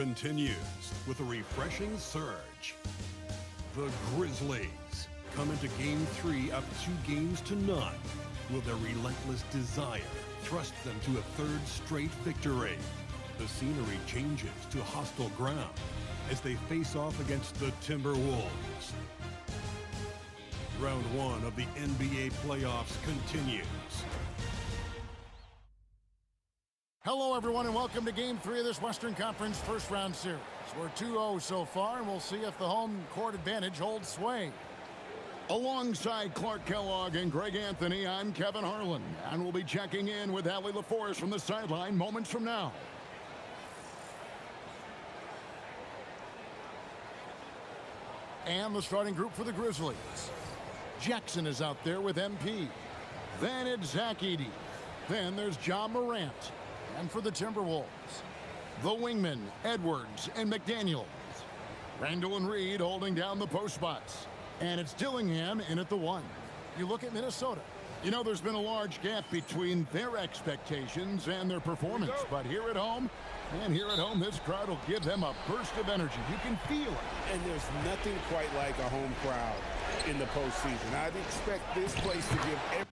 continues with a refreshing surge. The Grizzlies come into Game 3 up 2-0. Will their relentless desire thrust them to a third straight victory? The scenery changes to hostile ground as they face off against the Timberwolves. Round 1 of the NBA playoffs continues. Hello, everyone, and welcome to Game 3 of this Western Conference First Round Series. We're 2-0 so far, and we'll see if the home court advantage holds sway. Alongside Clark Kellogg and Greg Anthony, I'm Kevin Harlan, and we'll be checking in with Allie LaForest from the sideline moments from now. And the starting group for the Grizzlies. Jackson is out there with MP. Then it's Zach Edey. Then there's John Morant. And for the Timberwolves, the wingmen, Edwards and McDaniels. Randall and Reed holding down the post spots. And it's Dillingham in at the 1. You look at Minnesota. You know, there's been a large gap between their expectations and their performance. But here at home, this crowd will give them a burst of energy. You can feel it. And there's nothing quite like a home crowd in the postseason. I'd expect this place to give every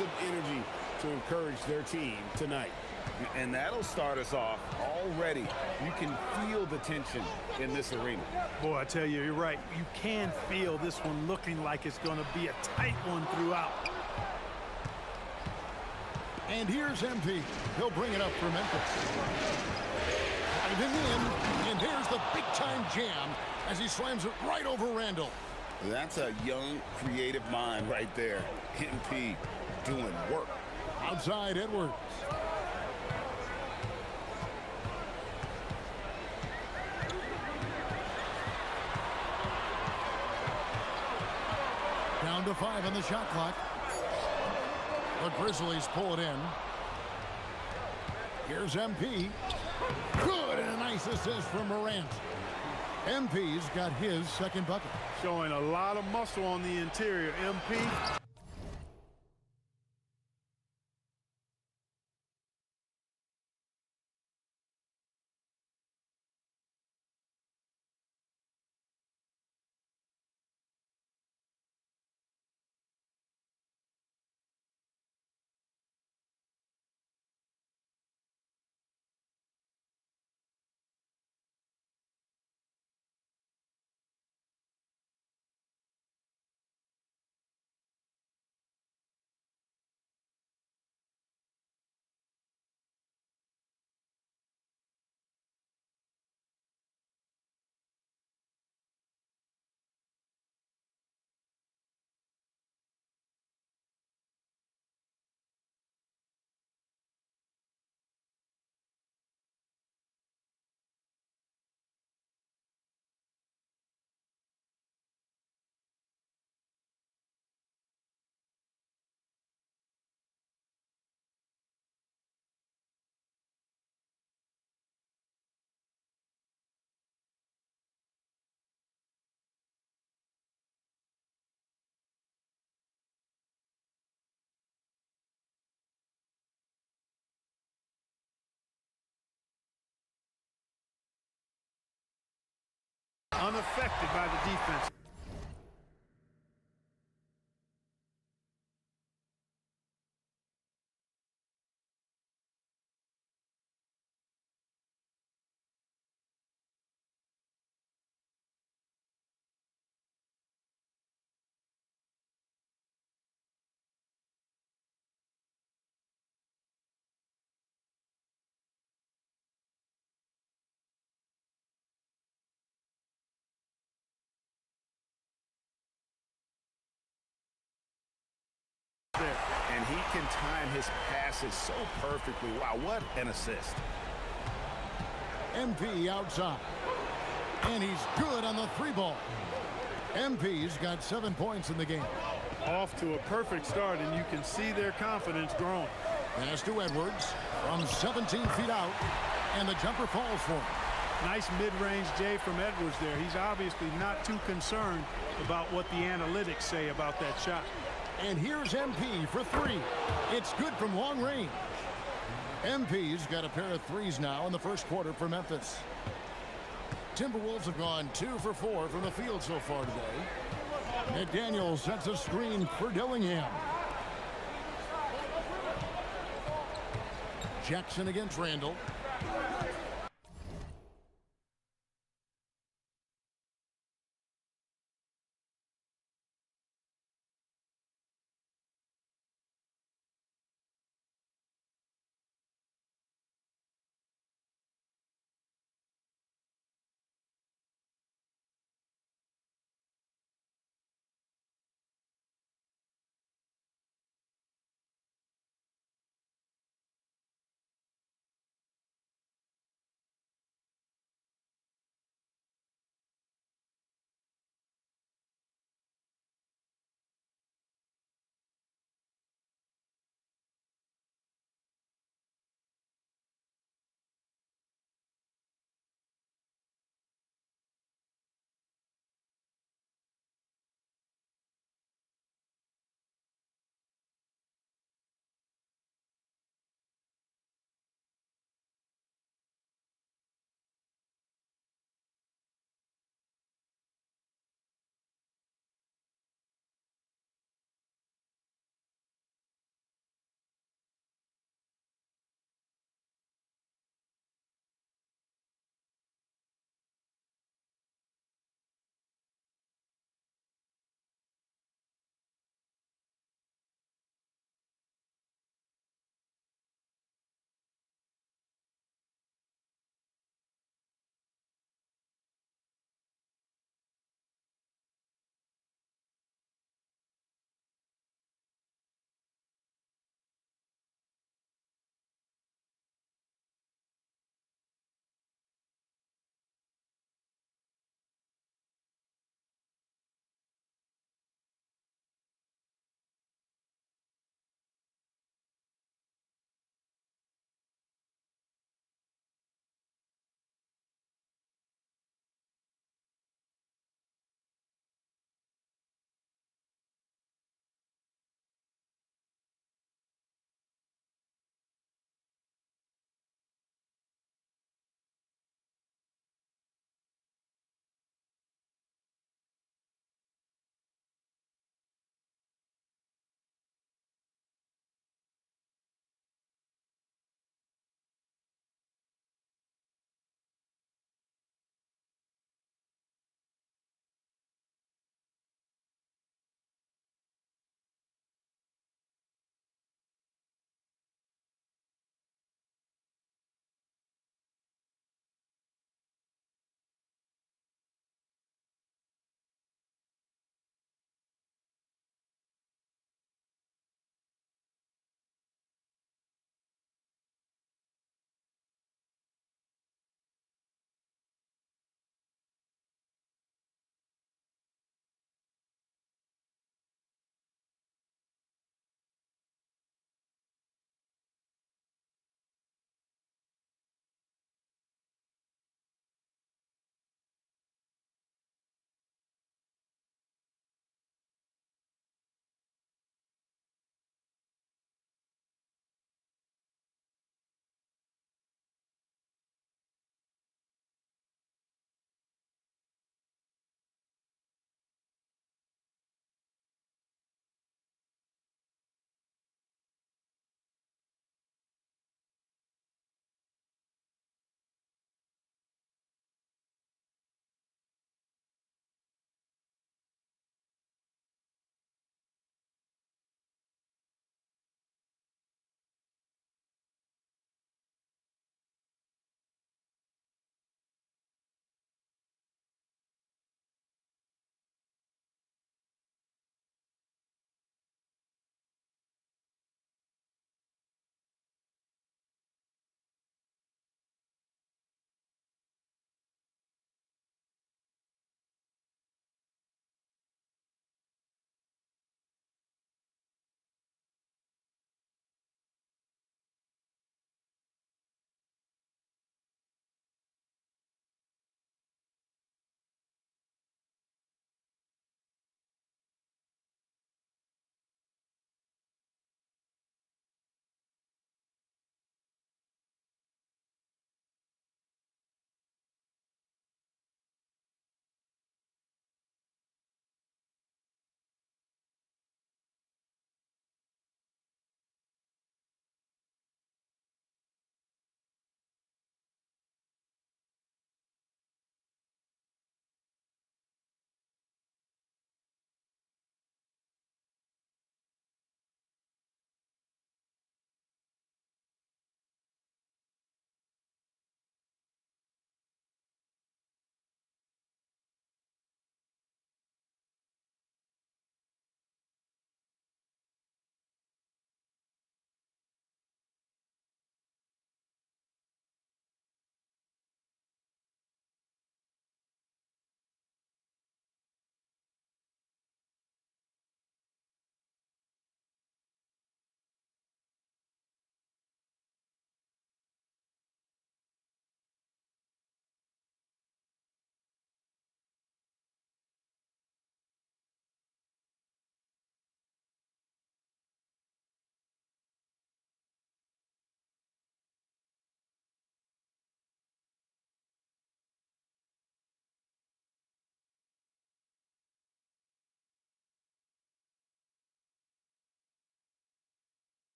lots of energy to encourage their team tonight. And that'll start us off already. You can feel the tension in this arena. Boy, I tell you, you're right. You can feel this one looking like it's going to be a tight one throughout. And here's MP. He'll bring it up for Memphis. Diving in, and here's the big-time jam as he slams it right over Randall. That's a young, creative mind right there. MP doing work. Outside Edwards. Down to 5 on the shot clock. The Grizzlies pull it in. Here's MP. Good, and a nice assist from Morant. MP's got his second bucket. Showing a lot of muscle on the interior. MP. Unaffected by the defense. And he can time his passes so perfectly. Wow, what an assist. MP outside. And he's good on the 3-ball. MP's got 7 points in the game. Off to a perfect start, and you can see their confidence growing. Pass to Edwards from 17 feet out, and the jumper falls for him. Nice mid-range J from Edwards there. He's obviously not too concerned about what the analytics say about that shot. And here's MP for 3. It's good from long range. MP's got a pair of 3s now in the first quarter for Memphis. Timberwolves have gone 2 for 4 from the field so far today. McDaniel sets a screen for Dillingham. Jackson against Randall.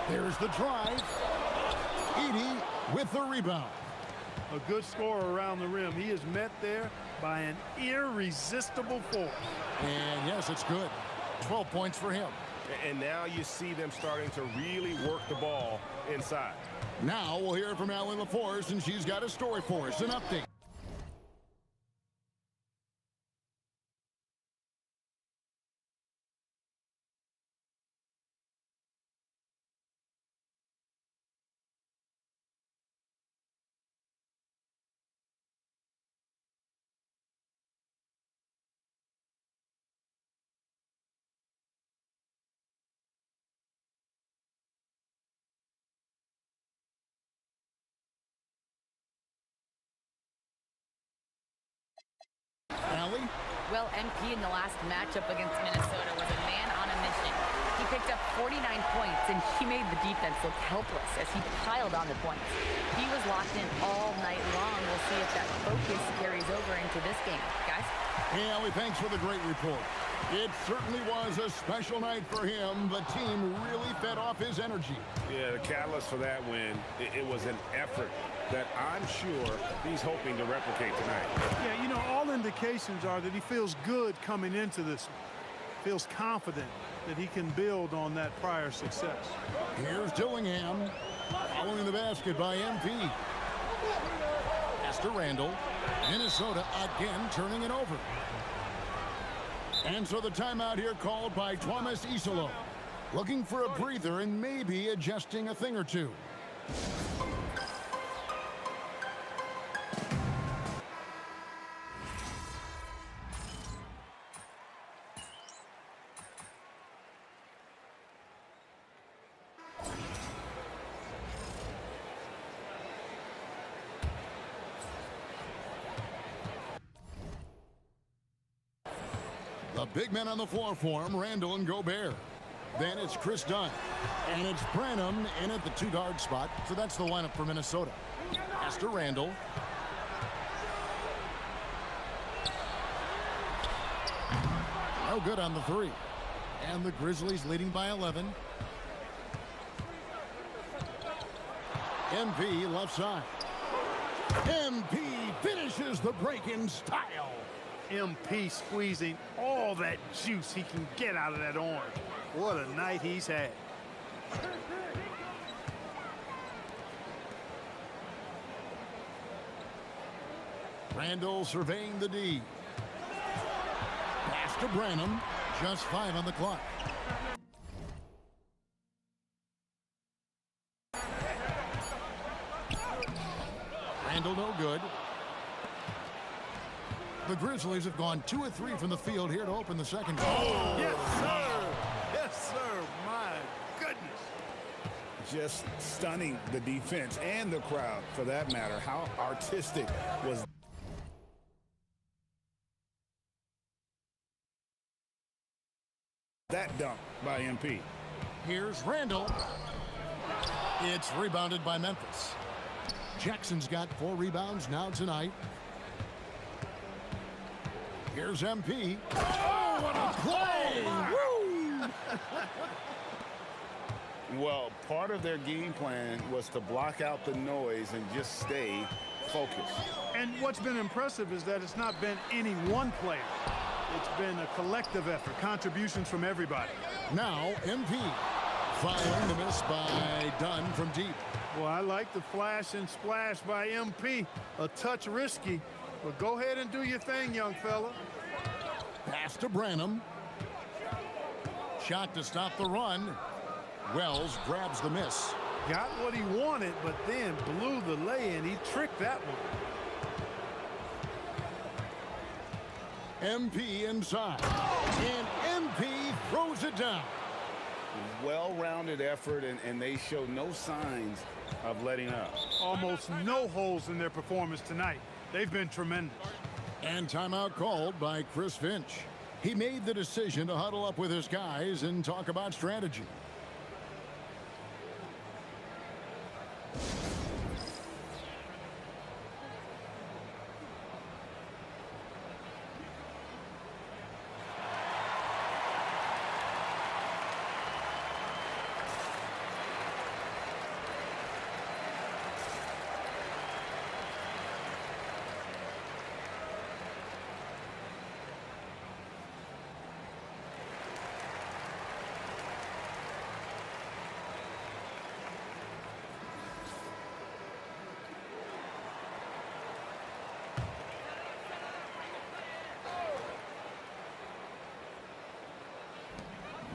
There's the drive. Edey with the rebound. A good scorer around the rim. He is met there by an irresistible force. And yes, it's good. 12 points for him. And now you see them starting to really work the ball inside. Now we'll hear from Allie LaForce, and she's got a story for us, an update. Allie? Well, MP in the last matchup against Minnesota was a man on a mission. He picked up 49 points, and he made the defense look helpless as he piled on the points. He was locked in all night long. We'll see if that focus carries over into this game. Guys? Hey, Allie, thanks for the great report. It certainly was a special night for him. The team really fed off his energy. Yeah, the catalyst for that win, it was an effort that I'm sure he's hoping to replicate tonight. Yeah, you know, all indications are that he feels good coming into this one. Feels confident that he can build on that prior success. Here's Dillingham following the basket by MP. Pass to Randall. Minnesota again turning it over. And so the timeout here called by Thomas Isolo. Looking for a breather and maybe adjusting a thing or two. The big men on the floor for him, Randall and Gobert. Then it's Chris Dunn. And it's Branham in at the two-guard spot. So that's the lineup for Minnesota. Pass to Randall. No good on the three. And the Grizzlies leading by 11. MP left side. MP finishes the break in style. MP squeezing all that juice he can get out of that orange. What a night he's had. Randall surveying the D. Pass to Branham. Just 5 on the clock. Randall no good. The Grizzlies have gone 2 of 3 from the field here to open the second quarter. Oh, yes, sir. Yes, sir. My goodness. Just stunning the defense and the crowd, for that matter. How artistic was that dunk by MP? Here's Randall. It's rebounded by Memphis. Jackson's got 4 rebounds now tonight. Here's MP. Oh, what a play! Woo! Well, part of their game plan was to block out the noise and just stay focused. And what's been impressive is that it's not been any one player. It's been a collective effort, contributions from everybody. Now MP following the miss by Dunn from deep. Well, I like the flash and splash by MP. A touch risky, but go ahead and do your thing, young fella. Pass to Branham. Shot to stop the run. Wells grabs the miss. Got what he wanted, but then blew the lay-in. He tricked that one. MP inside. And MP throws it down. Well-rounded effort, and they show no signs of letting up. Almost no holes in their performance tonight. They've been tremendous. And timeout called by Chris Finch. He made the decision to huddle up with his guys and talk about strategy.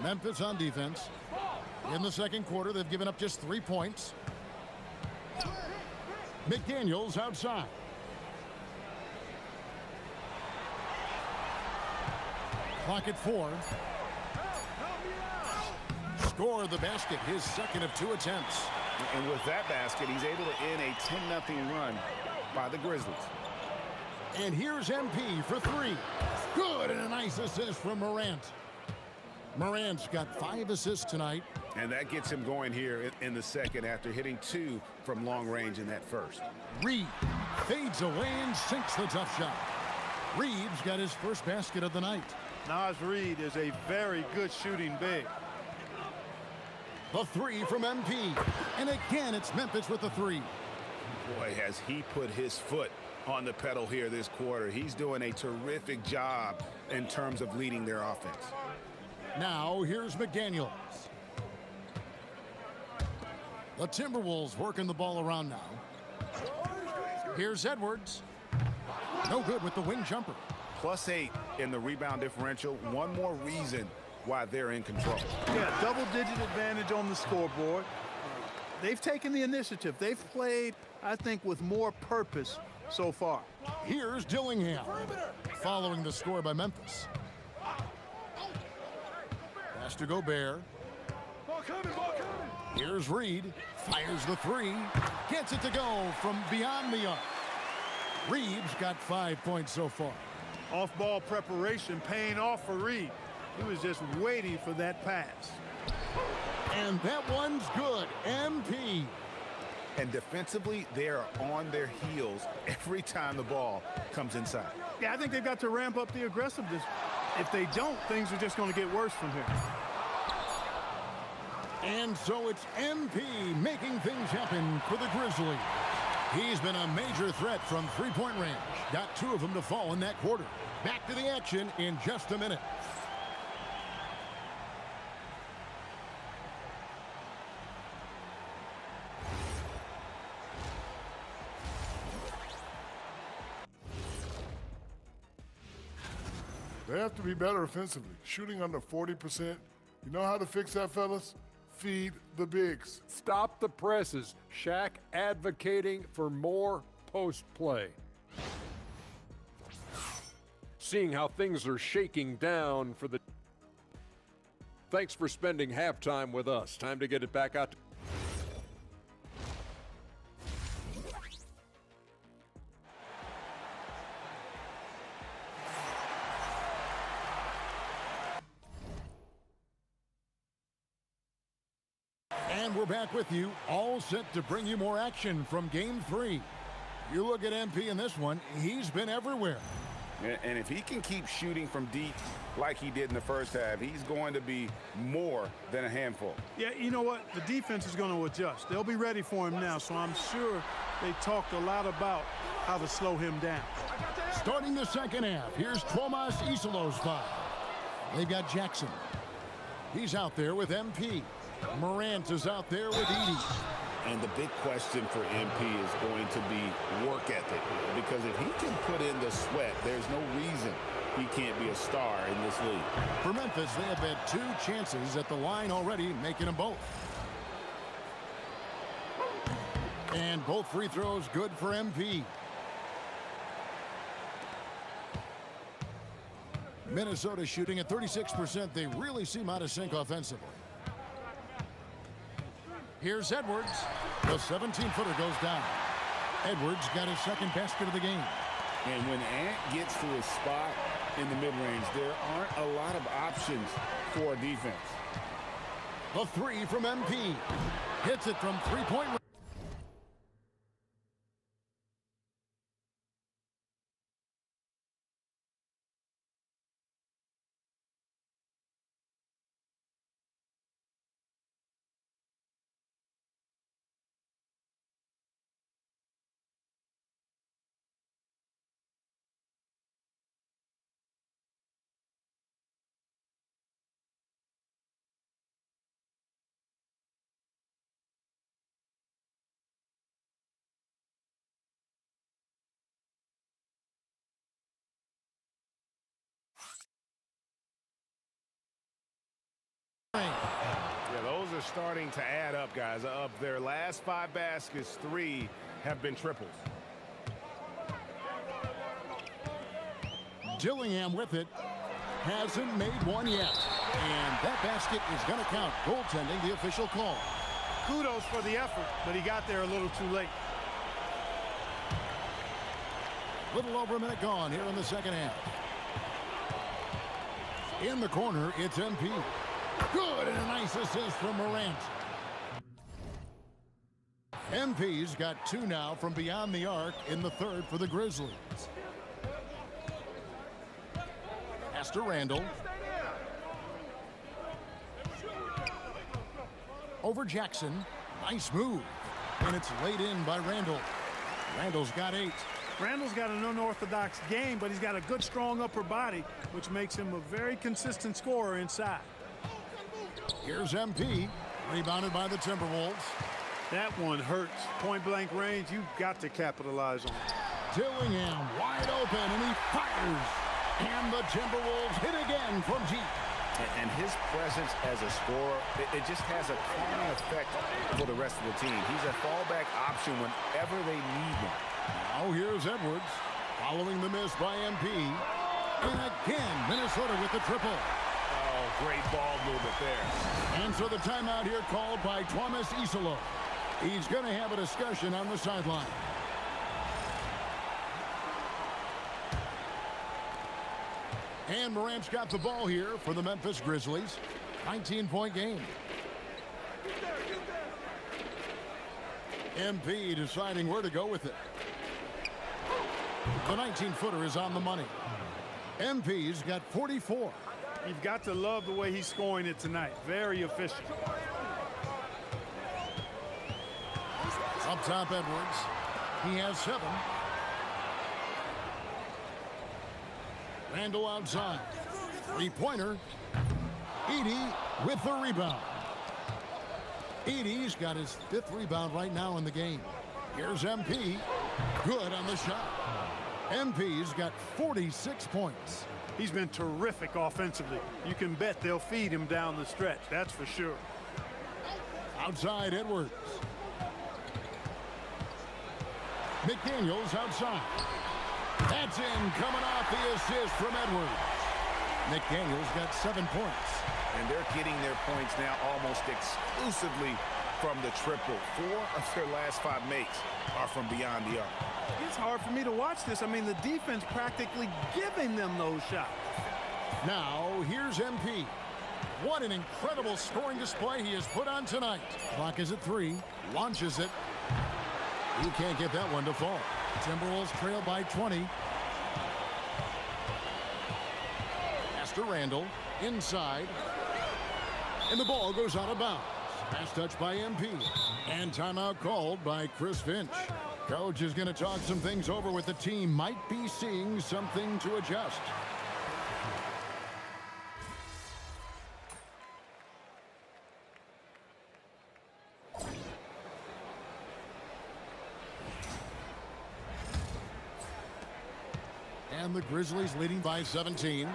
Memphis on defense. In the second quarter, they've given up just 3 points. McDaniels outside. Clock at 4. Score the basket, his second of 2 attempts. And with that basket, he's able to end a 10-0 run by the Grizzlies. And here's MP for 3. Good, and a nice assist from Morant. Morant's got 5 assists tonight. And that gets him going here in the second after hitting 2 from long range in that first. Reed fades away and sinks the tough shot. Reed's got his first basket of the night. Naz Reid is a very good shooting big. The 3 from MP. And again, it's Memphis with the 3. Boy, has he put his foot on the pedal here this quarter. He's doing a terrific job in terms of leading their offense. Now, here's McDaniels. The Timberwolves working the ball around now. Here's Edwards. No good with the wing jumper. +8 in the rebound differential. One more reason why they're in control. Yeah, double-digit advantage on the scoreboard. They've taken the initiative. They've played, I think, with more purpose so far. Here's Dillingham. Following the score by Memphis. Pass to Gobert. Here's Reed. Fires the 3. Gets it to go from beyond the arc. Reed's got 5 points so far. Off-ball preparation paying off for Reed. He was just waiting for that pass. And that one's good. MP. And defensively, they are on their heels every time the ball comes inside. Yeah, I think they've got to ramp up the aggressiveness. If they don't, things are just going to get worse from here. And so it's MP making things happen for the Grizzlies. He's been a major threat from three-point range. Got 2 of them to fall in that quarter. Back to the action in just a minute. They have to be better offensively, shooting under 40%. You know how to fix that, fellas? Feed the bigs. Stop the presses. Shaq advocating for more post play. Seeing how things are shaking down for the... Thanks for spending halftime with us. Time to get it back out. And we're back with you, all set to bring you more action from Game 3. You look at MP in this one, he's been everywhere. And if he can keep shooting from deep like he did in the first half, he's going to be more than a handful. Yeah, you know what? The defense is going to adjust. They'll be ready for him now, so I'm sure they talked a lot about how to slow him down. Starting the second half, here's Tomas Isolos's foul. They've got Jackson. He's out there with MP. Morant is out there with Edey. And the big question for MP is going to be work ethic, because if he can put in the sweat, there's no reason he can't be a star in this league. For Memphis, they have had 2 chances at the line already, making them both. And both free throws good for MP. Minnesota shooting at 36%. They really seem out of sync offensively. Here's Edwards. The 17-footer goes down. Edwards got his second basket of the game. And when Ant gets to his spot in the mid-range, there aren't a lot of options for defense. The 3 from MP. Hits it from three-point range. Yeah, those are starting to add up, guys. Of their last 5 baskets, 3 have been triples. Dillingham with it. Hasn't made one yet. And that basket is going to count. Goaltending, the official call. Kudos for the effort, but he got there a little too late. Little over a minute gone here in the second half. In the corner, it's MP. Good, and a nice assist from Morant. MP's got 2 now from beyond the arc in the third for the Grizzlies. Pass to Randall. Over Jackson. Nice move. And it's laid in by Randall. Randall's got 8. Randall's got an unorthodox game, but he's got a good, strong upper body, which makes him a very consistent scorer inside. Here's MP. Rebounded by the Timberwolves. That one hurts. Point-blank range, you've got to capitalize on it. Dillingham wide open, and he fires. And the Timberwolves hit again from deep. And his presence as a scorer, it just has a calming effect for the rest of the team. He's a fallback option whenever they need him. Now here's Edwards, following the miss by MP. And again, Minnesota with the triple. Oh, great ball movement there. And so the timeout here called by Thomas Isolo. He's going to have a discussion on the sideline. And Morant's got the ball here for the Memphis Grizzlies. 19-point game. MP deciding where to go with it. The 19-footer is on the money. MP's got 44. You've got to love the way he's scoring it tonight. Very efficient. Up top, Edwards. He has 7. Randall outside. 3-pointer. Edey with the rebound. Edey's got his 5th rebound right now in the game. Here's MP. Good on the shot. MP's got 46 points. He's been terrific offensively. You can bet they'll feed him down the stretch, that's for sure. Outside, Edwards. McDaniels outside. That's in, coming off the assist from Edwards. McDaniels got 7 points. And they're getting their points now almost exclusively from the triple. 4 of their last 5 makes are from beyond the arc. It's hard for me to watch this. I mean, the defense practically giving them those shots. Now, here's MP. What an incredible scoring display he has put on tonight. Clock is at 3. Launches it. He can't get that one to fall. Timberwolves trail by 20. Pass to Randall. Inside. And the ball goes out of bounds. Pass touch by MP. And timeout called by Chris Finch. Coach is going to talk some things over with the team. Might be seeing something to adjust. And the Grizzlies leading by 17.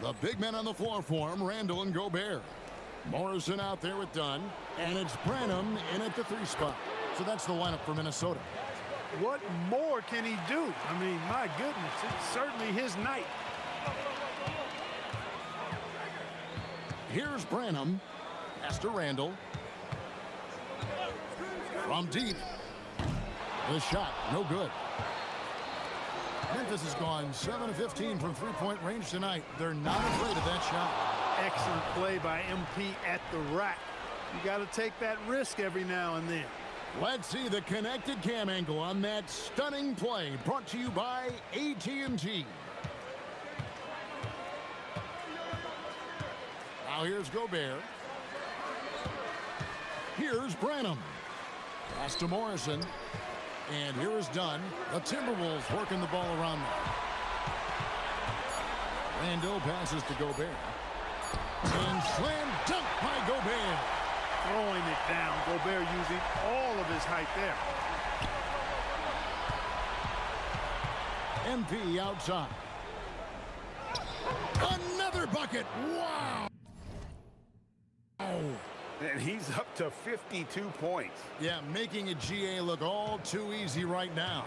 The big men on the floor for him, Randall and Gobert. Morrison out there with Dunn. And it's Branham in at the 3 spot. So that's the lineup for Minnesota. What more can he do? I mean, my goodness, it's certainly his night. Here's Branham. Pass to Randall. From deep. The shot, no good. Memphis has gone 7 of 15 from 3-point range tonight. They're not afraid of that shot. Excellent play by MP at the rack. You got to take that risk every now and then. Let's see the connected cam angle on that stunning play, brought to you by AT&T. Now here's Gobert. Here's Branham. Pass to Morrison. And here is Dunn. The Timberwolves working the ball around them. Randall passes to Gobert. And slam dunk by Gobert. throwing it down. Gobert using all of his height there. MP outside. Another bucket. Wow. And he's up to 52 points. Yeah, making a GA look all too easy right now.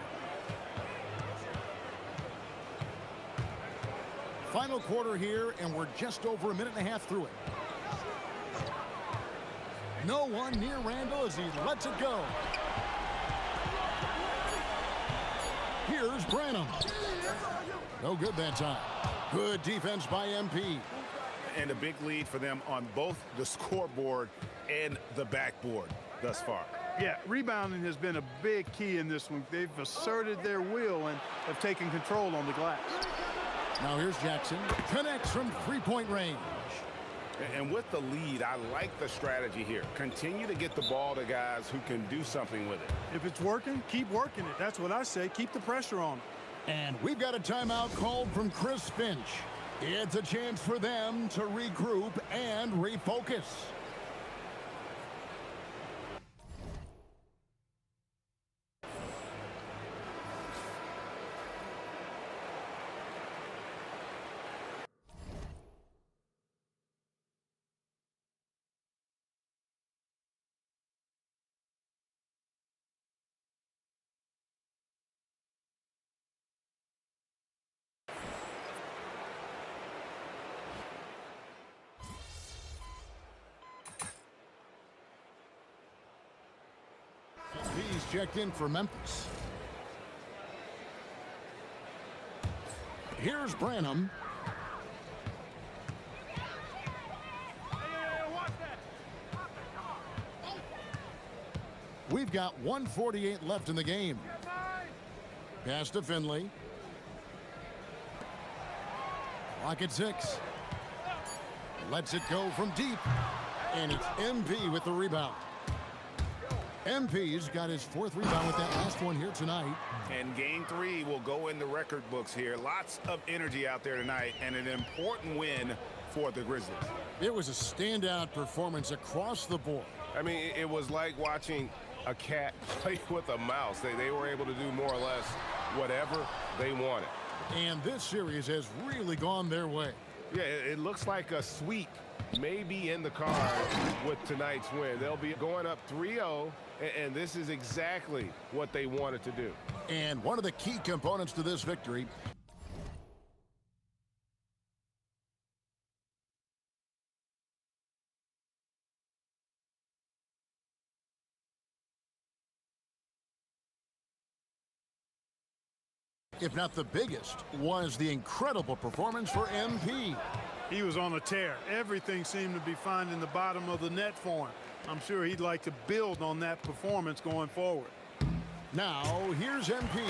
Final quarter here, and we're just over a minute and a half through it. No one near Randall as he lets it go. Here's Branham. No good that time. Good defense by MP. And a big lead for them on both the scoreboard and the backboard thus far. Yeah, rebounding has been a big key in this one. They've asserted their will and have taken control on the glass. Now here's Jackson. Connects from three-point range. And with the lead, I like the strategy here. Continue to get the ball to guys who can do something with it. If it's working, keep working it. That's what I say. Keep the pressure on them. And we've got a timeout called from Chris Finch. It's a chance for them to regroup and refocus. He's checked in for Memphis. Here's Branham. We've got 1:48 left in the game. Pass to Finley. Clock at 6. Lets it go from deep. And it's MP with the rebound. MP's got his 4th rebound with that last one here tonight. And game 3 will go in the record books here. Lots of energy out there tonight and an important win for the Grizzlies. It was a standout performance across the board. I mean, it was like watching a cat play with a mouse. They were able to do more or less whatever they wanted. And this series has really gone their way. Yeah, it looks like a sweep may be in the cards with tonight's win. They'll be going up 3-0, and this is exactly what they wanted to do. And one of the key components to this victory if not the biggest, was the incredible performance for MP. He was on a tear. Everything seemed to be finding the bottom of the net for him. I'm sure he'd like to build on that performance going forward. Now, here's MP.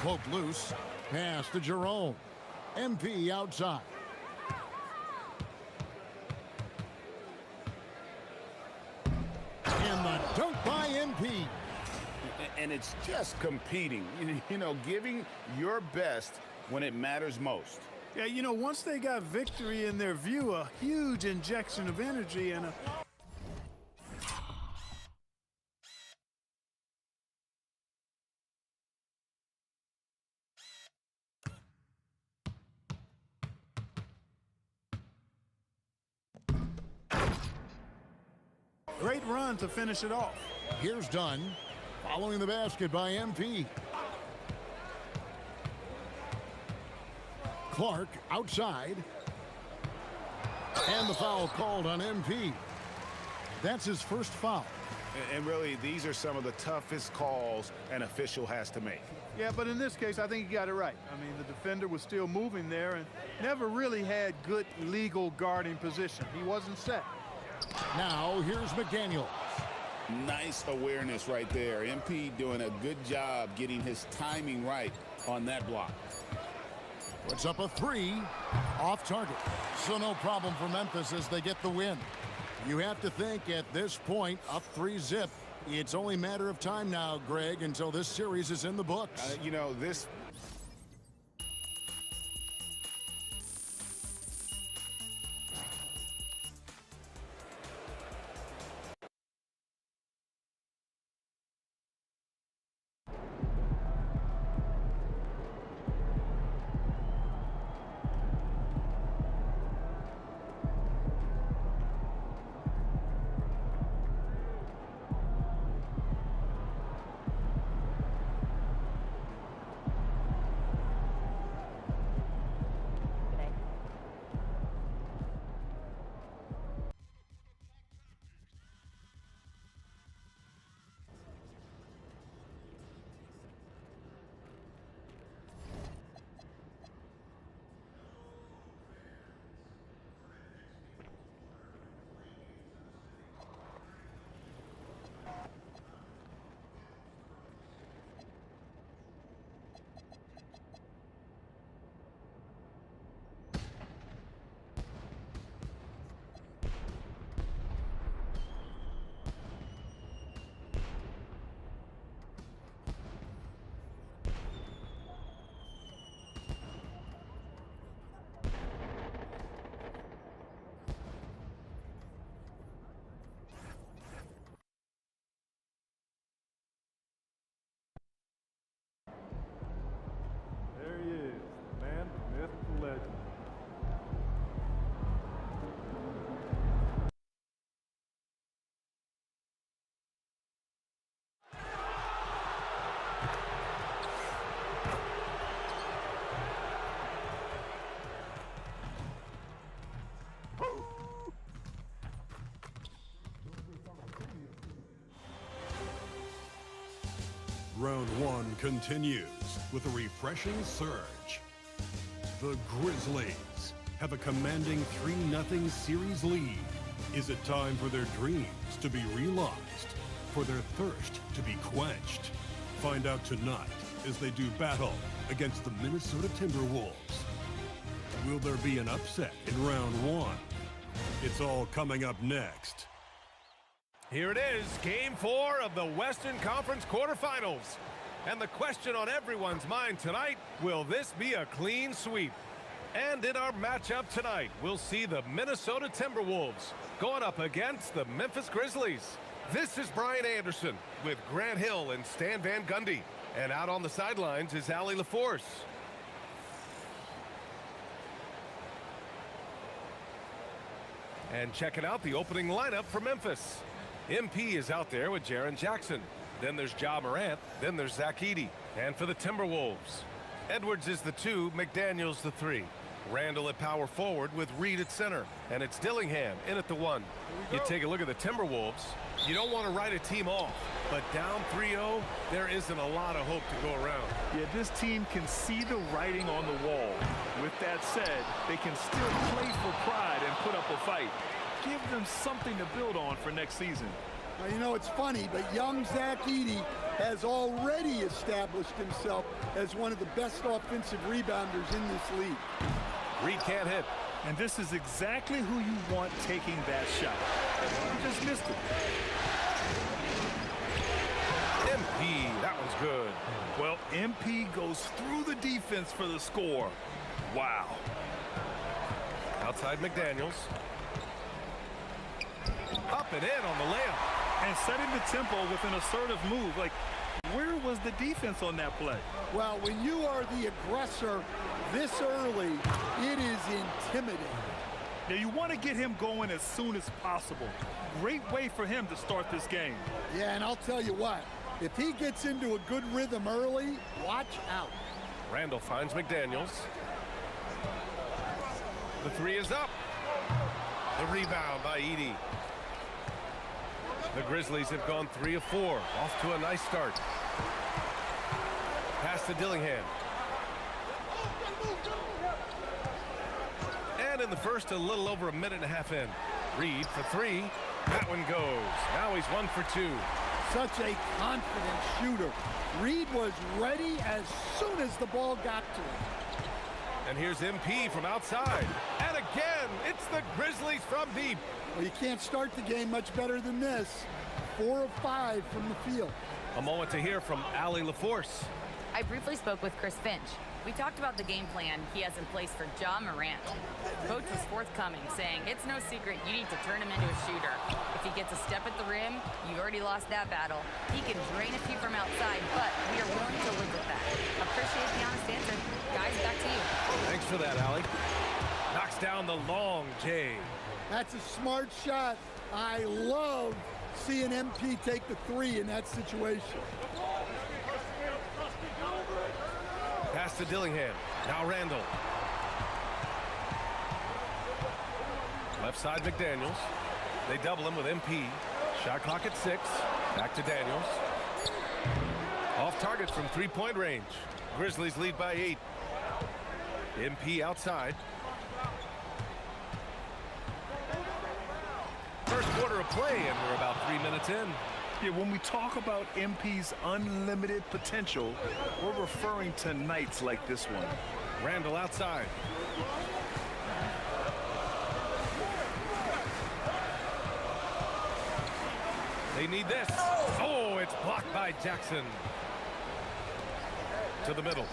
Poke loose. Pass to Jerome. MP outside. And the dunk by MP. And it's just competing, you know, giving your best when it matters most. Yeah, you know, once they got victory in their view, a huge injection of energy and a great run to finish it off. Here's Dunn. Following the basket by MP. Clark outside. And the foul called on MP. That's his first foul. And really, these are some of the toughest calls an official has to make. Yeah, but in this case, I think he got it right. I mean, the defender was still moving there and never really had good legal guarding position. He wasn't set. Now, here's McDaniel. Nice awareness right there. MP doing a good job getting his timing right on that block. Puts up a 3 off target. So no problem for Memphis as they get the win. You have to think at this point, up 3-zip. It's only a matter of time now, Greg, until this series is in the books. You know, this Round one continues with a refreshing surge. The Grizzlies have a commanding 3-0 series lead. Is it time for their dreams to be realized? For their thirst to be quenched? Find out tonight as they do battle against the Minnesota Timberwolves. Will there be an upset in round one? It's all coming up next. Here it is, Game 4 of the Western Conference quarterfinals. And the question on everyone's mind tonight, will this be a clean sweep? And in our matchup tonight, we'll see the Minnesota Timberwolves going up against the Memphis Grizzlies. This is Brian Anderson with Grant Hill and Stan Van Gundy. And out on the sidelines is Allie LaForce. And checking out the opening lineup for Memphis. MP is out there with Jaren Jackson. Then there's Ja Morant. Then there's Zach Edey. And for the Timberwolves, Edwards is the 2, McDaniels the 3. Randall at power forward with Reed at center. And it's Dillingham in at the 1. You take a look at the Timberwolves. You don't want to write a team off, but down 3-0, there isn't a lot of hope to go around. Yeah, this team can see the writing on the wall. With that said, they can still play for pride and put up a fight. Give them something to build on for next season. Well, you know, it's funny, but young Zach Edey has already established himself as one of the best offensive rebounders in this league. Reed can't hit. And this is exactly who you want taking that shot. He just missed it. MP, that one's good. Well, MP goes through the defense for the score. Wow. Outside McDaniels. Up and in on the layup. And setting the tempo with an assertive move. Like, where was the defense on that play? Well, when you are the aggressor this early, it is intimidating. Now, you want to get him going as soon as possible. Great way for him to start this game. Yeah, and I'll tell you what, if he gets into a good rhythm early, watch out. Randall finds McDaniels. The 3 is up. The rebound by Edey. The Grizzlies have gone 3 of 4. Off to a nice start. Pass to Dillingham. And in the first, a little over a minute and a half in. Reed for 3. That one goes. Now he's 1 for 2. Such a confident shooter. Reed was ready as soon as the ball got to him. And here's MP from outside. And again, it's the Grizzlies from deep. Well, you can't start the game much better than this. 4 of 5 from the field. A moment to hear from Allie LaForce. I briefly spoke with Chris Finch. We talked about the game plan he has in place for Ja Morant. Coach was forthcoming, saying it's no secret you need to turn him into a shooter. If he gets a step at the rim, you've already lost that battle. He can drain a few from outside, but we are willing to live with that. Appreciate the honest answer. Guys, back to you. Thanks for that, Allie. Knocks down the long J. That's a smart shot. I love seeing MP take the 3 in that situation. Pass to Dillingham. Now Randall. Left side McDaniels. They double him with MP. Shot clock at 6. Back to Daniels. Off target from 3-point range. Grizzlies lead by 8. MP outside. First quarter of play, and we're about 3 minutes in. Yeah, when we talk about MP's unlimited potential, we're referring to nights like this one. Randall outside. They need this. Oh, it's blocked by Jackson. To the middle.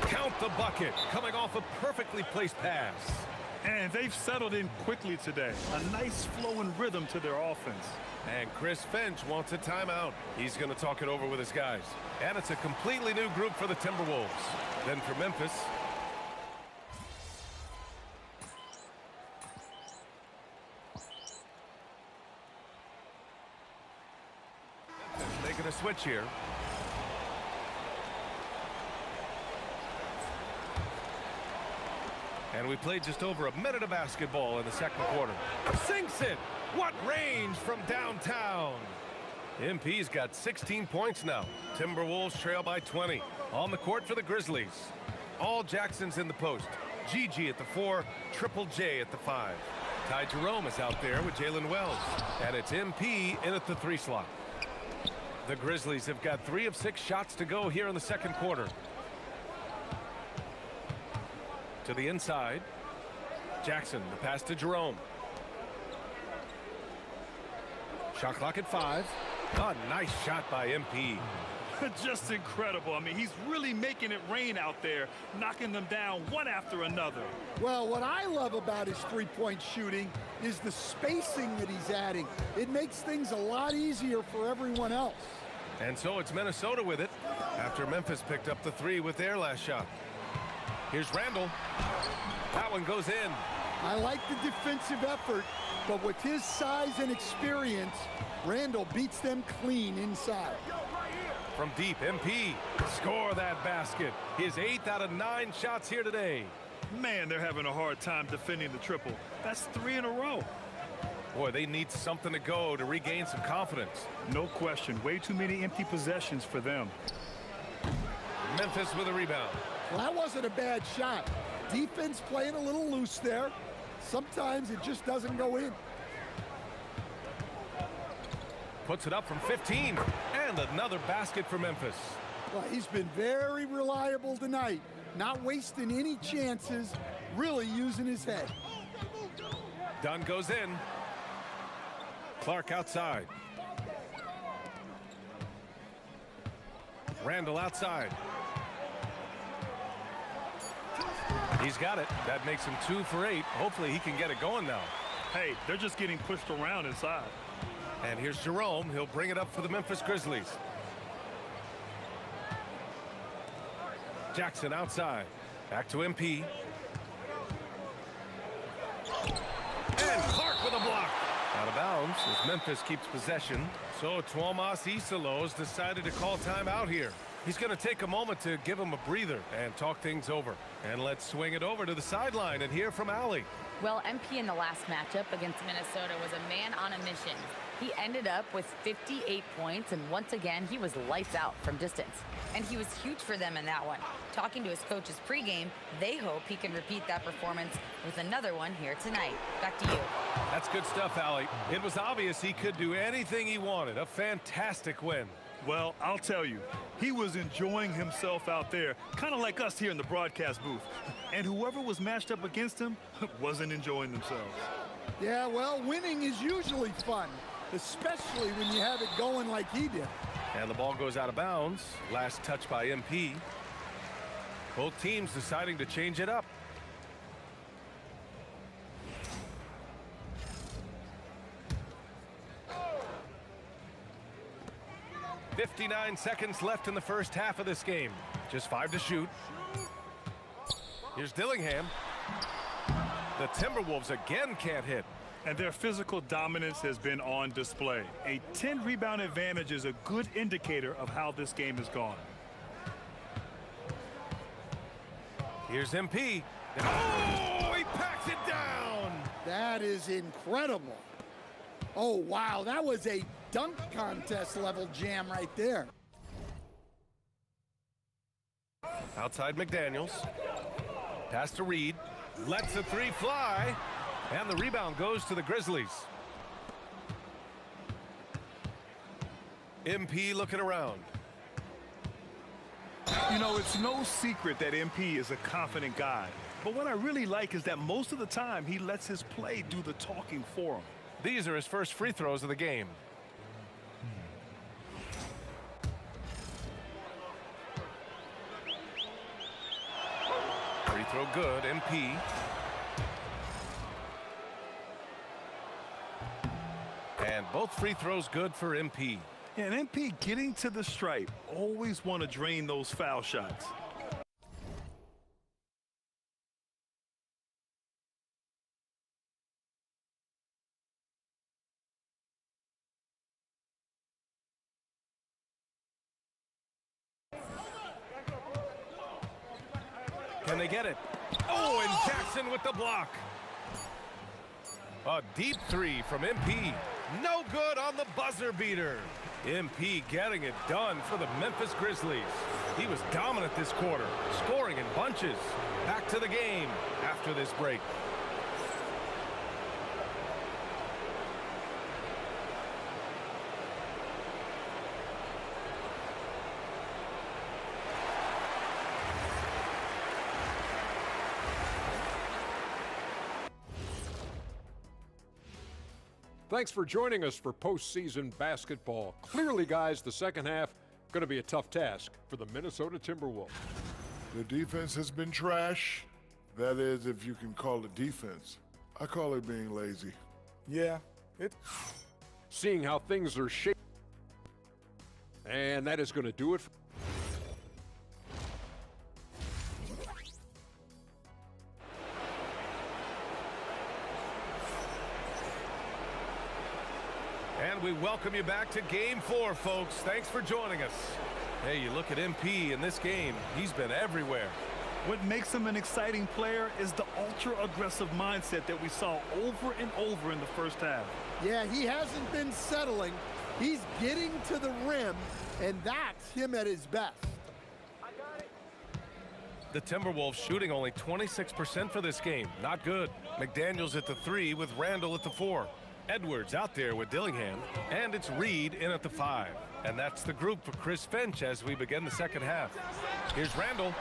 Count the bucket. Coming off a perfectly placed pass. And they've settled in quickly today. A nice flowing rhythm to their offense. And Chris Finch wants a timeout. He's going to talk it over with his guys. And it's a completely new group for the Timberwolves. Then for Memphis. Making a switch here. And we played just over a minute of basketball in the second quarter. Sinks it. What range from downtown. MP's got 16 points now. Timberwolves trail by 20. On the court for the Grizzlies. All Jackson's in the post. Gigi at the 4, Triple J at the 5. Ty Jerome is out there with Jalen Wells. And it's MP in at the 3 slot. The Grizzlies have got 3 of 6 shots to go here in the second quarter. To the inside. Jackson, the pass to Jerome. Shot clock at 5. A nice shot by MP. Just incredible. I mean, he's really making it rain out there, knocking them down one after another. Well, what I love about his three-point shooting is the spacing that he's adding. It makes things a lot easier for everyone else. And so it's Minnesota with it after Memphis picked up the 3 with their last shot. Here's Randall. That one goes in. I like the defensive effort, but with his size and experience, Randall beats them clean inside. From deep, MP score that basket. His 8th out of 9 shots here today. Man, they're having a hard time defending the triple. That's 3 in a row. Boy, they need something to go to regain some confidence. No question. Way too many empty possessions for them. Memphis with a rebound. Well, that wasn't a bad shot. Defense playing a little loose there. Sometimes it just doesn't go in. Puts it up from 15. And another basket for Memphis. Well, he's been very reliable tonight. Not wasting any chances. Really using his head. Dunn goes in. Clark outside. Randall outside. He's got it. That makes him 2 for 8. Hopefully he can get it going now. Hey, they're just getting pushed around inside. And here's Jerome. He'll bring it up for the Memphis Grizzlies. Jackson outside. Back to MP. And Clark with a block. Out of bounds as Memphis keeps possession. So Tuomas Isalos decided to call timeout here. He's going to take a moment to give him a breather and talk things over. And let's swing it over to the sideline and hear from Allie. Well, MP in the last matchup against Minnesota was a man on a mission. He ended up with 58 points, and once again, he was lights out from distance. And he was huge for them in that one. Talking to his coaches pregame, they hope he can repeat that performance with another one here tonight. Back to you. That's good stuff, Allie. It was obvious he could do anything he wanted. A fantastic win. Well, I'll tell you, he was enjoying himself out there, kind of like us here in the broadcast booth. And whoever was matched up against him wasn't enjoying themselves. Yeah, well, winning is usually fun, especially when you have it going like he did. And the ball goes out of bounds. Last touch by MP. Both teams deciding to change it up. .59 seconds left in the first half of this game. Just 5 to shoot. Here's Dillingham. The Timberwolves again can't hit. And their physical dominance has been on display. A 10-rebound advantage is a good indicator of how this game has gone. Here's MP. Oh, he packs it down. That is incredible. Oh, wow, that was a dunk contest level jam right there. Outside McDaniels. Pass to Reed. Lets the 3 fly. And the rebound goes to the Grizzlies. MP looking around. You know, it's no secret that MP is a confident guy. But what I really like is that most of the time he lets his play do the talking for him. These are his first free throws of the game. Free throw good, MP. And both free throws good for MP. And MP getting to the stripe. Always want to drain those foul shots. Can they get it? Oh, and Jackson with the block. A deep 3 from MP. No good on the buzzer beater. MP getting it done for the Memphis Grizzlies. He was dominant this quarter, scoring in bunches. Back to the game after this break. Thanks for joining us for postseason basketball. Clearly, guys, the second half going to be a tough task for the Minnesota Timberwolves. The defense has been trash. That is, if you can call it defense. I call it being lazy. Yeah, Seeing how things are shaping. And that is going to do it for And we welcome you back to Game 4, folks. Thanks for joining us. Hey, you look at MP in this game, he's been everywhere. What makes him an exciting player is the ultra-aggressive mindset that we saw over and over in the first half. Yeah, he hasn't been settling. He's getting to the rim, and that's him at his best. The Timberwolves shooting only 26% for this game. Not good. McDaniels at the 3 with Randall at the 4. Edwards out there with Dillingham, and it's Reed in at the 5. And that's the group for Chris Finch as we begin the second half. Here's Randall.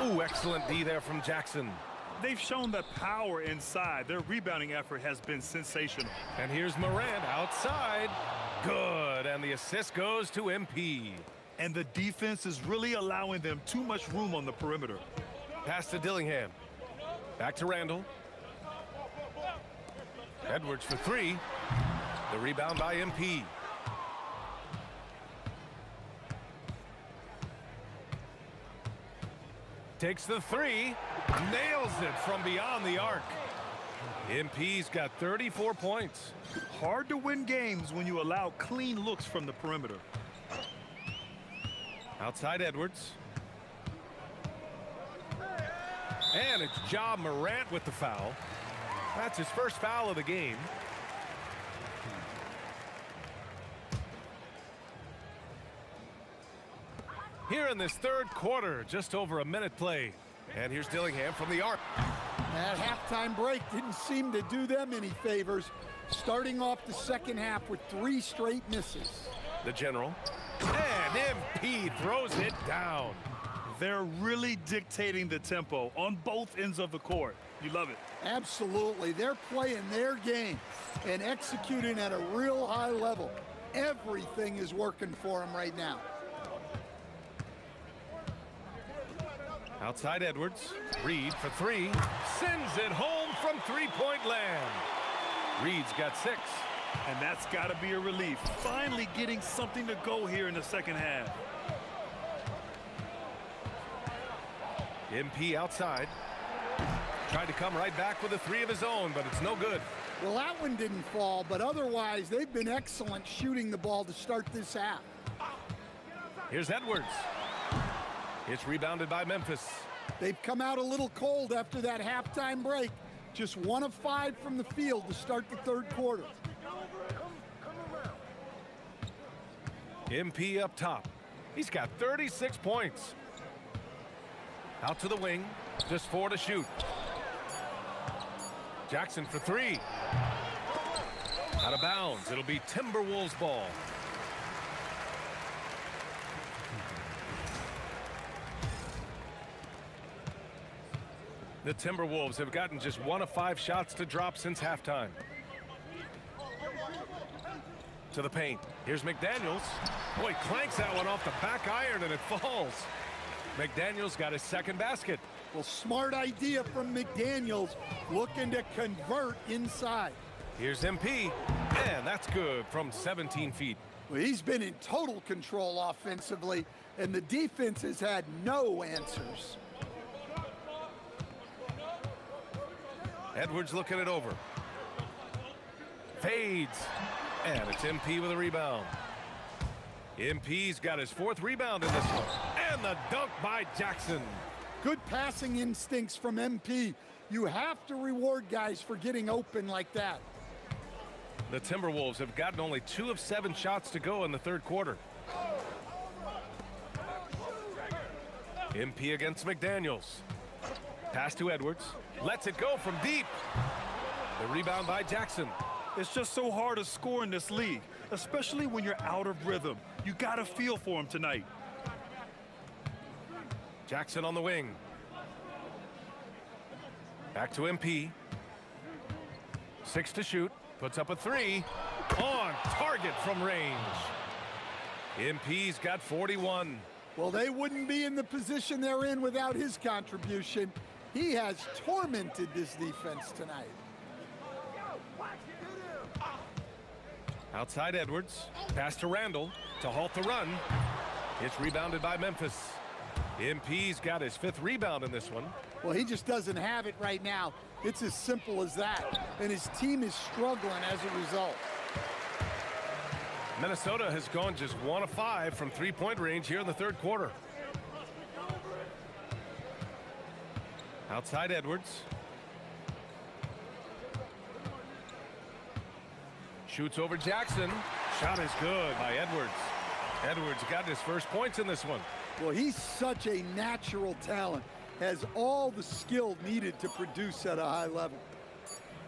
Ooh, excellent D there from Jackson. They've shown the power inside. Their rebounding effort has been sensational. And here's Morant outside. Good, and the assist goes to MP. And the defense is really allowing them too much room on the perimeter. Pass to Dillingham. Back to Randall. Edwards for 3. The rebound by MP. Takes the 3. Nails it from beyond the arc. MP's got 34 points. Hard to win games when you allow clean looks from the perimeter. Outside Edwards. And it's Ja Morant with the foul. That's his first foul of the game. Here in this third quarter, just over a minute play. And here's Dillingham from the arc. That halftime break didn't seem to do them any favors, starting off the second half with 3 straight misses. The general. And MP throws it down. They're really dictating the tempo on both ends of the court. You love it. Absolutely. They're playing their game and executing at a real high level. Everything is working for them right now. Outside Edwards. Reed for 3. Sends it home from three-point land. Reed's got 6. And that's got to be a relief. Finally getting something to go here in the second half. MP outside. Tried to come right back with a 3 of his own, but it's no good. Well, that one didn't fall, but otherwise they've been excellent shooting the ball to start this half. Here's Edwards. It's rebounded by Memphis. They've come out a little cold after that halftime break. Just 1 of 5 from the field to start the third quarter. MP up top. He's got 36 points. Out to the wing. Just 4 to shoot. Jackson for 3. Out of bounds. It'll be Timberwolves ball. The Timberwolves have gotten just 1 of 5 shots to drop since halftime. To the paint. Here's McDaniels. Boy, clanks that one off the back iron and it falls. McDaniels got his second basket. Well, smart idea from McDaniels, looking to convert inside. Here's MP, and that's good from 17 feet. Well, he's been in total control offensively, and the defense has had no answers. Edwards looking it over. Fades, and it's MP with a rebound. MP's got his 4th rebound in this one, and the dunk by Jackson. Good passing instincts from MP. You have to reward guys for getting open like that. The Timberwolves have gotten only 2 of 7 shots to go in the third quarter. MP against McDaniels. Pass to Edwards. Lets it go from deep. The rebound by Jackson. It's just so hard to score in this league, especially when you're out of rhythm. You got to feel for him tonight. Jackson on the wing. Back to MP. 6 to shoot. Puts up a 3. On target from range. MP's got 41. Well, they wouldn't be in the position they're in without his contribution. He has tormented this defense tonight. Outside Edwards. Pass to Randall to halt the run. It's rebounded by Memphis. MP's got his 5th rebound in this one. Well, he just doesn't have it right now. It's as simple as that. And his team is struggling as a result. Minnesota has gone just 1 of 5 from 3-point range here in the third quarter. Outside Edwards. Shoots over Jackson. Shot is good by Edwards. Edwards got his first points in this one. Well, he's such a natural talent. Has all the skill needed to produce at a high level.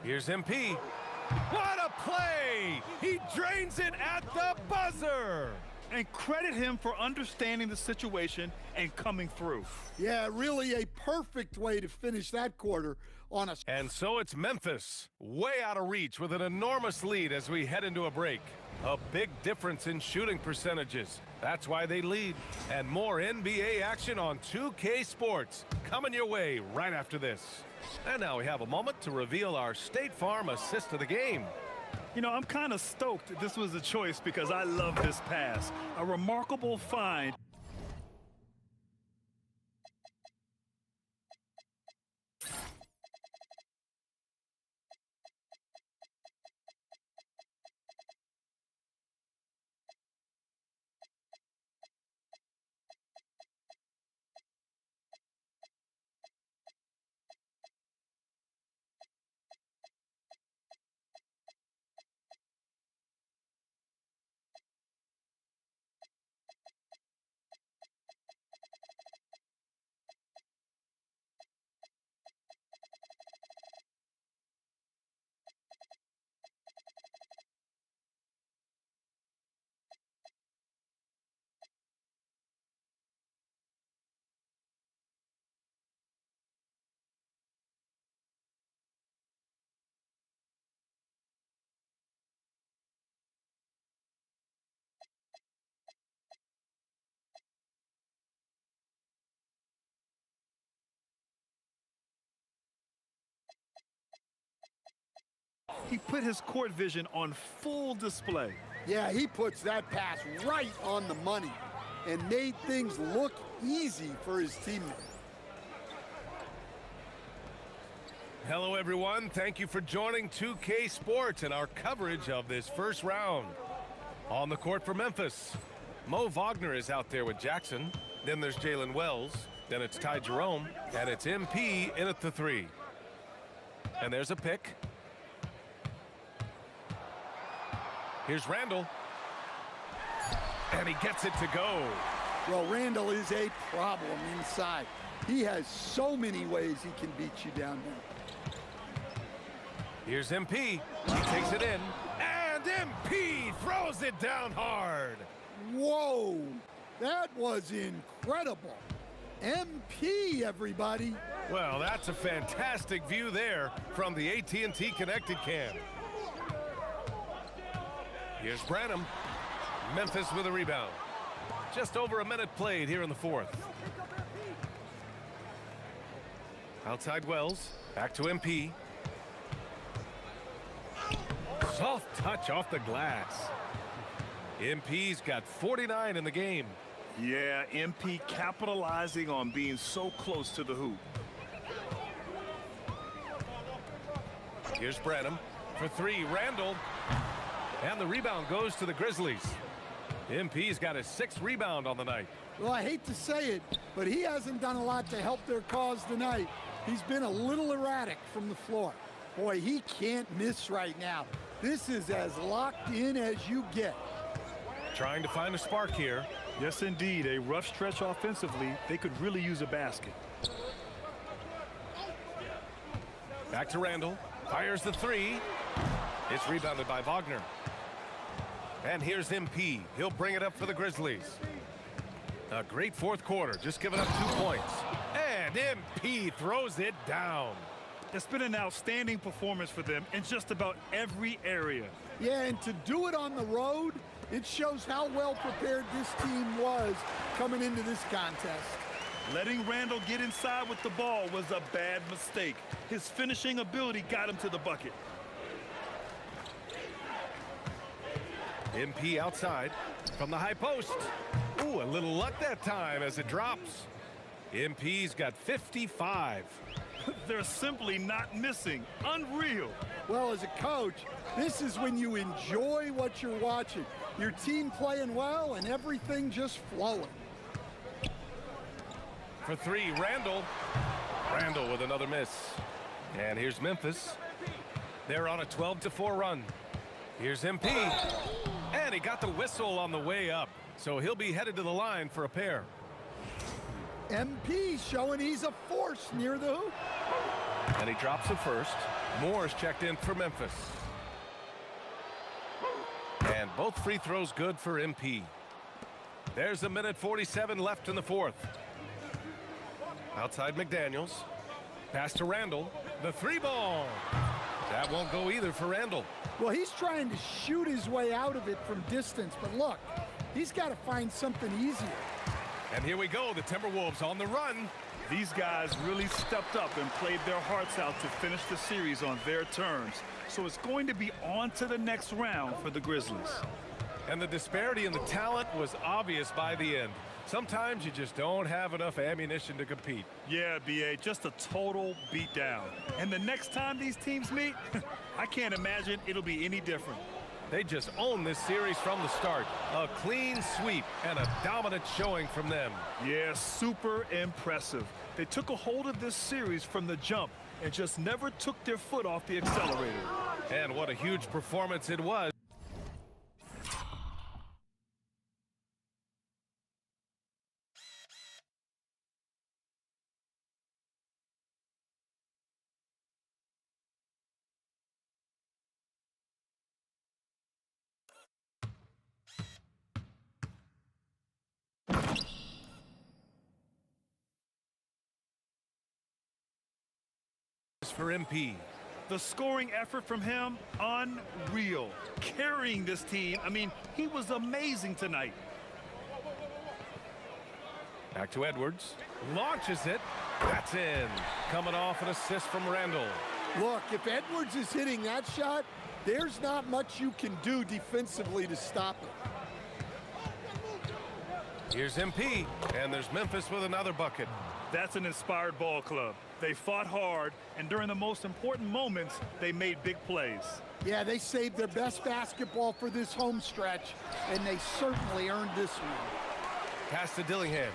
Here's MP. What a play! He drains it at the buzzer! And credit him for understanding the situation and coming through. Yeah, really a perfect way to finish that quarter on a... And so it's Memphis, way out of reach with an enormous lead as we head into a break. A big difference in shooting percentages. That's why they lead. And more NBA action on 2K Sports coming your way right after this. And now we have a moment to reveal our State Farm assist of the game. You know, I'm kind of stoked that this was a choice because I love this pass. A remarkable find. He put his court vision on full display. Yeah, he puts that pass right on the money and made things look easy for his teammate. Hello, everyone. Thank you for joining 2K Sports and our coverage of this first round. On the court for Memphis, Mo Wagner is out there with Jackson. Then there's Jalen Wells. Then it's Ty Jerome. And it's MP in at the 3. And there's a pick. Here's Randall. And he gets it to go. Well, Randall is a problem inside. He has so many ways he can beat you down there. Here's MP. He takes it in. And MP throws it down hard. Whoa, that was incredible. MP, everybody. Well, that's a fantastic view there from the AT&T Connected Cam. Here's Branham. Memphis with a rebound. Just over a minute played here in the fourth. Outside Wells. Back to MP. Soft touch off the glass. MP's got 49 in the game. Yeah, MP capitalizing on being so close to the hoop. Here's Branham for 3. Randall. And the rebound goes to the Grizzlies. MP's got his 6th rebound on the night. Well, I hate to say it, but he hasn't done a lot to help their cause tonight. He's been a little erratic from the floor. Boy, he can't miss right now. This is as locked in as you get. Trying to find a spark here. Yes, indeed. A rough stretch offensively. They could really use a basket. Back to Randall. Fires the three. It's rebounded by Wagner. And here's MP. He'll bring it up for the Grizzlies. A great fourth quarter. Just giving up 2 points. And MP throws it down. It's been an outstanding performance for them in just about every area. Yeah, and to do it on the road, it shows how well prepared this team was coming into this contest. Letting Randall get inside with the ball was a bad mistake. His finishing ability got him to the bucket. MP outside from the high post. Ooh, a little luck that time as it drops. MP's got 55. They're simply not missing. Unreal. Well, as a coach, this is when you enjoy what you're watching. Your team playing well and everything just flowing. For three, Randall. Randall with another miss. And here's Memphis. They're on a 12-4 run. Here's MP. And he got the whistle on the way up. So he'll be headed to the line for a pair. MP showing he's a force near the hoop. And he drops it first. Moore's checked in for Memphis. And both free throws good for MP. There's a minute 47 left in the fourth. Outside McDaniels. Pass to Randall. The three ball. That won't go either for Randall. Well, he's trying to shoot his way out of it from distance, but look, he's got to find something easier. And here we go, the Timberwolves on the run. These guys really stepped up and played their hearts out to finish the series on their terms. So it's going to be on to the next round for the Grizzlies. And the disparity in the talent was obvious by the end. Sometimes you just don't have enough ammunition to compete. Yeah, B.A., just a total beatdown. And the next time these teams meet, I can't imagine it'll be any different. They just own this series from the start. A clean sweep and a dominant showing from them. Yeah, super impressive. They took a hold of this series from the jump and just never took their foot off the accelerator. And what a huge performance it was. For MP. The scoring effort from him, unreal. Carrying this team, I mean, he was amazing tonight. Back to Edwards. Launches it. That's in. Coming off an assist from Randall. Look, if Edwards is hitting that shot, there's not much you can do defensively to stop it. Here's MP, and there's Memphis with another bucket. That's an inspired ball club. They fought hard, and during the most important moments, they made big plays. Yeah, they saved their best basketball for this home stretch, and they certainly earned this one. Pass to Dillingham.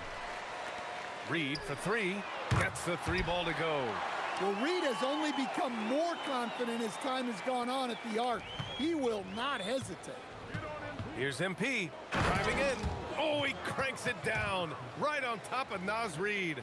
Reed for three. Gets the three ball to go. Well, Reed has only become more confident as time has gone on at the arc. He will not hesitate. Here's MP driving in. Oh, he cranks it down right on top of Naz Reed.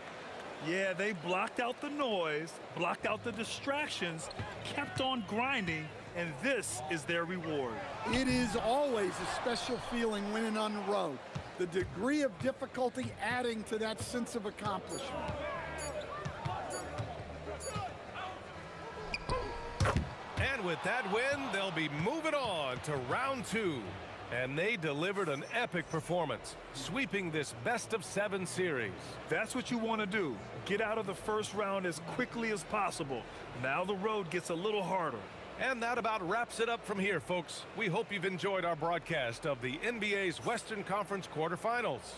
Yeah, they blocked out the noise, blocked out the distractions, kept on grinding, and this is their reward. It is always a special feeling winning on the road. The degree of difficulty adding to that sense of accomplishment. And with that win, they'll be moving on to round two. And they delivered an epic performance, sweeping this best-of-7 series. That's what you want to do. Get out of the first round as quickly as possible. Now the road gets a little harder. And that about wraps it up from here, folks. We hope you've enjoyed our broadcast of the NBA's Western Conference quarterfinals.